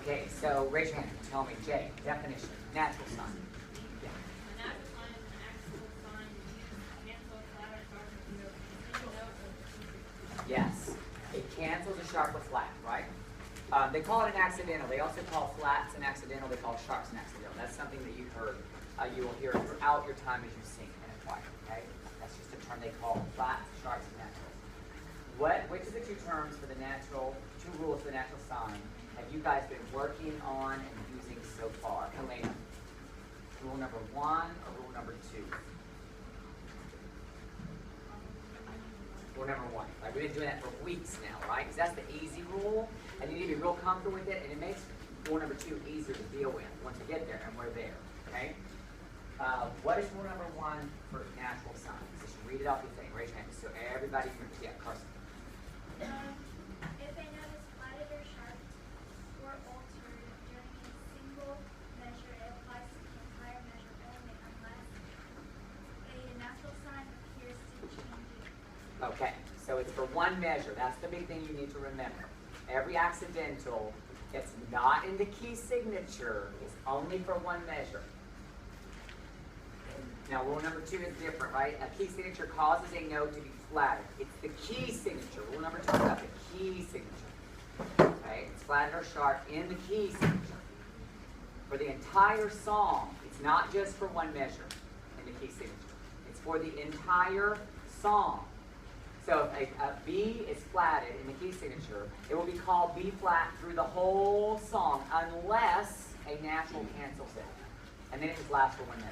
Okay, so raise your hand. Tell me, Jay, definition, natural sign. Yeah. A natural sign is an actual sign used to cancel flat or sharp with a single note of the key. Yes. It cancels a sharp with flat, right? They call it an accidental. They also call flats an accidental. They call sharps an accidental. That's something that you've heard. You will hear it throughout your time as you sing in a choir, okay? That's just a term they call flats, sharps, and naturals. Which of the two terms for the natural, two rules for the natural sign have you guys been working on and using so far? Helena, rule number 1 or rule number 2? Rule number 1. Like, we've been doing that for weeks now, right? Because that's the easy rule, and you need to be real comfortable with it, and it makes rule number 2 easier to deal with once we get there, and we're there, okay? What is rule number 1 for natural signs? Just read it off your thing. Raise your hand. So everybody, yeah, Carson. If a note is flatted or sharp or altered during a single measure, it applies to the entire measure only unless a natural sign appears to change it. Okay, so it's for one measure. That's the big thing you need to remember. Every accidental that's not in the key signature is only for one measure. Now, rule number 2 is different, right? A key signature causes a note to be flatted. It's the key signature. Rule number 2 is about the key signature. Okay? It's flatted or sharp in the key signature. For the entire song, it's not just for one measure in the key signature. It's for the entire song. So if a B is flatted in the key signature, it will be called B flat through the whole song unless a natural cancels it. And then it just lasts for one measure.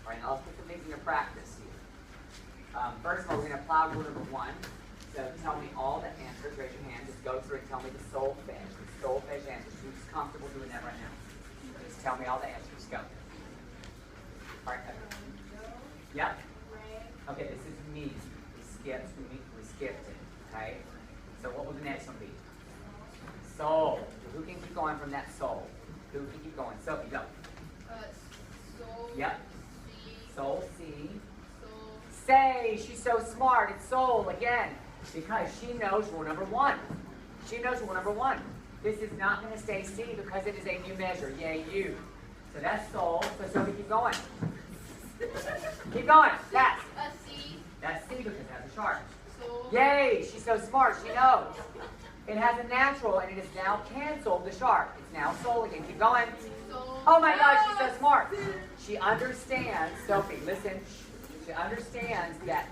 All right, now let's put some things into practice here. First of all, we're going to apply rule number 1. So tell me all the answers. Raise your hand. Just go through and tell me the solfege. The solfege answers. Who's comfortable doing that right now? Just tell me all the answers. Go. All right. Yep. Okay, this is me. We skipped it. Okay. So what will the next one be? Sol. Who can keep going from that sol? Who can keep going? Sophie, go. Sol. Yep. C. Sol, C. Sol. Say, she's so smart. It's sol again. Because she knows rule number 1. She knows rule number 1. This is not going to stay C because it is a new measure. Yay, you. So that's sol. So Sophie, keep going. Keep going. That's. C. That's C because it has a sharp. Sol. Yay, she's so smart. She knows. It has a natural and it has now canceled the sharp. It's now sol again. Keep going. Sol. Oh my gosh, she's so smart. She understands, Sophie, listen. She understands that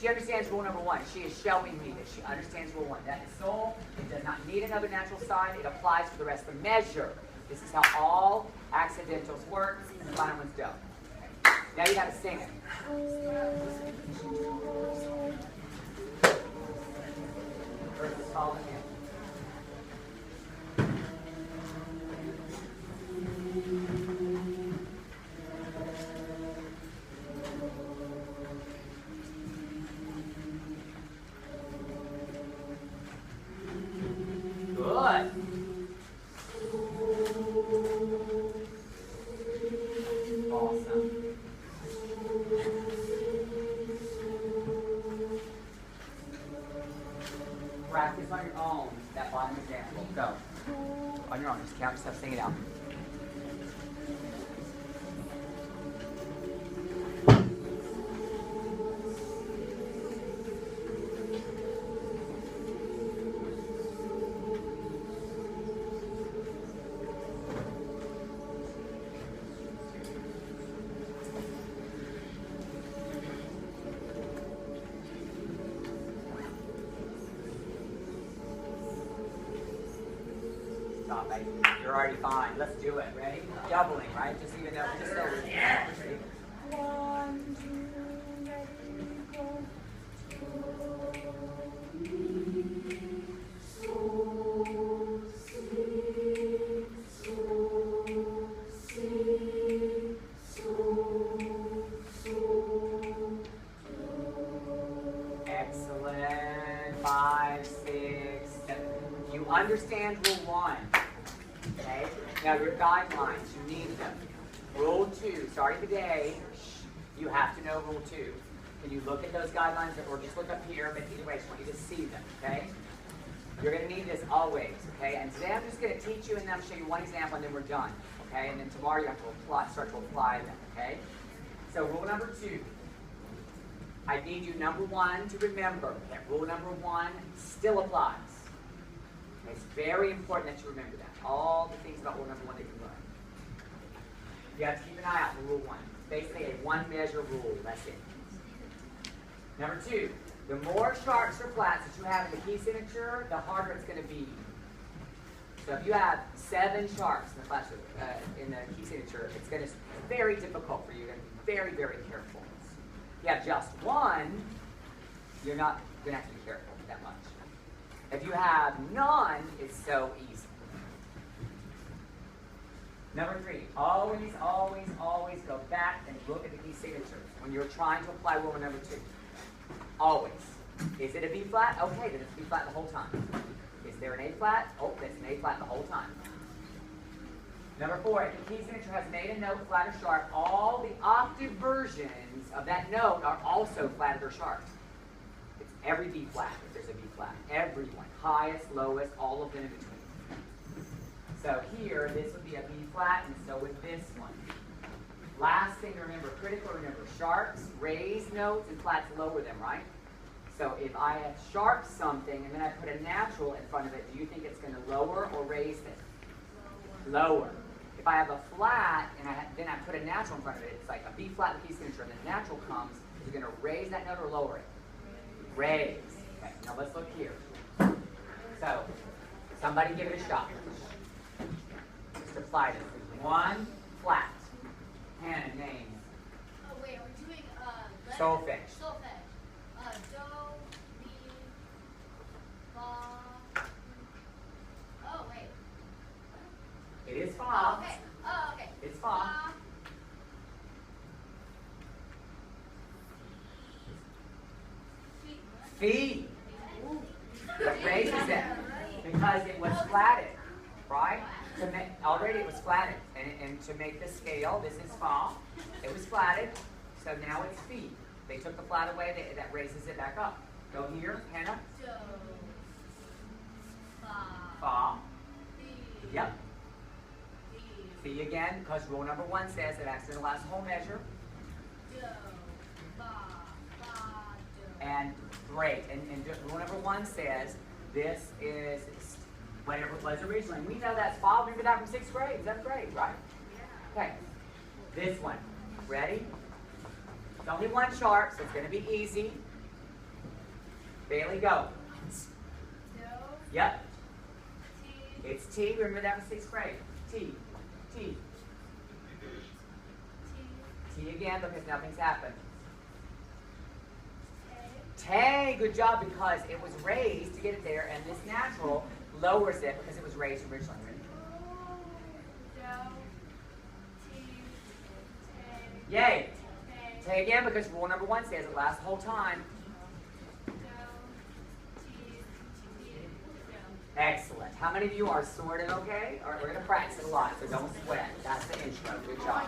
she understands rule number 1. She is showing me that she understands rule 1. That is sol. It does not need another natural sign. It applies for the rest of the measure. This is how all accidentals work, and the final one's do. Okay. Now you got to sing it. First is called again. Good. Awesome. Practice on your own. That bottom example. Go. On your own. Just count yourself. Sing it out. Stop, baby. You're already fine. Let's do it. Ready? Doubling, right? Just even though just so we're ready. 1, 2, ready, go. Sol, si, sol, si, sol, sol. Excellent. 5, 6, 7. You understand rule 1. Okay? Now your guidelines, you need them. Rule 2, starting today, you have to know rule 2. Can you look at those guidelines or just look up here, but either way, I just want you to see them, okay? You're going to need this always, okay? And today I'm just going to teach you and then I'm going to show you one example and then we're done, okay? And then tomorrow you have to apply, start to apply them, okay? So rule number 2. I need you, number 1, to remember that rule number 1 still applies. It's very important that you remember that. All the things about rule number 1 that you learn. You have to keep an eye out for rule 1. It's basically a one-measure rule. That's it. Number 2, the more sharps or flats that you have in the key signature, the harder it's going to be. So if you have 7 sharps in the flat, in the key signature, it's going to be very difficult for you. You're going to be very, very careful. If you have just 1, you're not going to have to be careful that much. If you have none, it's so easy. Number 3, always, always, always go back and look at the key signatures when you're trying to apply rule number 2. Always. Is it a B flat? Okay, then it's B flat the whole time. Is there an A flat? Oh, it's an A flat the whole time. Number 4, if the key signature has made a note flat or sharp, all the octave versions of that note are also flatted or sharp. It's every B flat if there's a B flat. Everyone. Highest, lowest, all of them in between. So here, this would be a B flat, and so would this one. Last thing to remember, critical to remember, sharps raise notes and flats lower them, right? So if I have sharp something and then I put a natural in front of it, do you think it's going to lower or raise it? Lower. If I have a flat and then I put a natural in front of it, it's like a B flat in the key signature, and the natural comes, is it going to raise that note or lower it? Raise. Okay, now let's look here. So, somebody give it a shot. Just apply this. 1 flat. Hannah, name. Oh wait, are we doing Solfege. Solfege. Do, mi, fa. Oh wait. It is fa. Oh, okay. Oh okay. It's fa. Fee. It raises it because it was flatted, right? Already it was flatted, and to make the scale, this is fa. It was flatted, so now it's fee. They took the flat away, that raises it back up. Go here, Hannah. Do, Fa. fi, Yep. fi, Fee again, because rule number 1 says that accidental last whole measure. do, fa, do. And great. And rule number 1 says this is whatever it was originally. We know that's fa. Remember that from 6th grade. 7th grade, right? Okay. This one. Ready? It's only 1 sharp, so it's going to be easy. Bailey, go. Do, Yep. ti, It's T. Remember that from 6th grade. T. T. ti, T again because nothing's happened. te, Tay. Good job because it was raised to get it there, and this natural lowers it because it was raised originally. do, ti, te, Yay. te, Tay again because rule number 1 says it lasts the whole time. do, ti, ti, do. Excellent. How many of you are sort of okay? All right, we're going to practice it a lot, so don't sweat. That's the intro. Good job.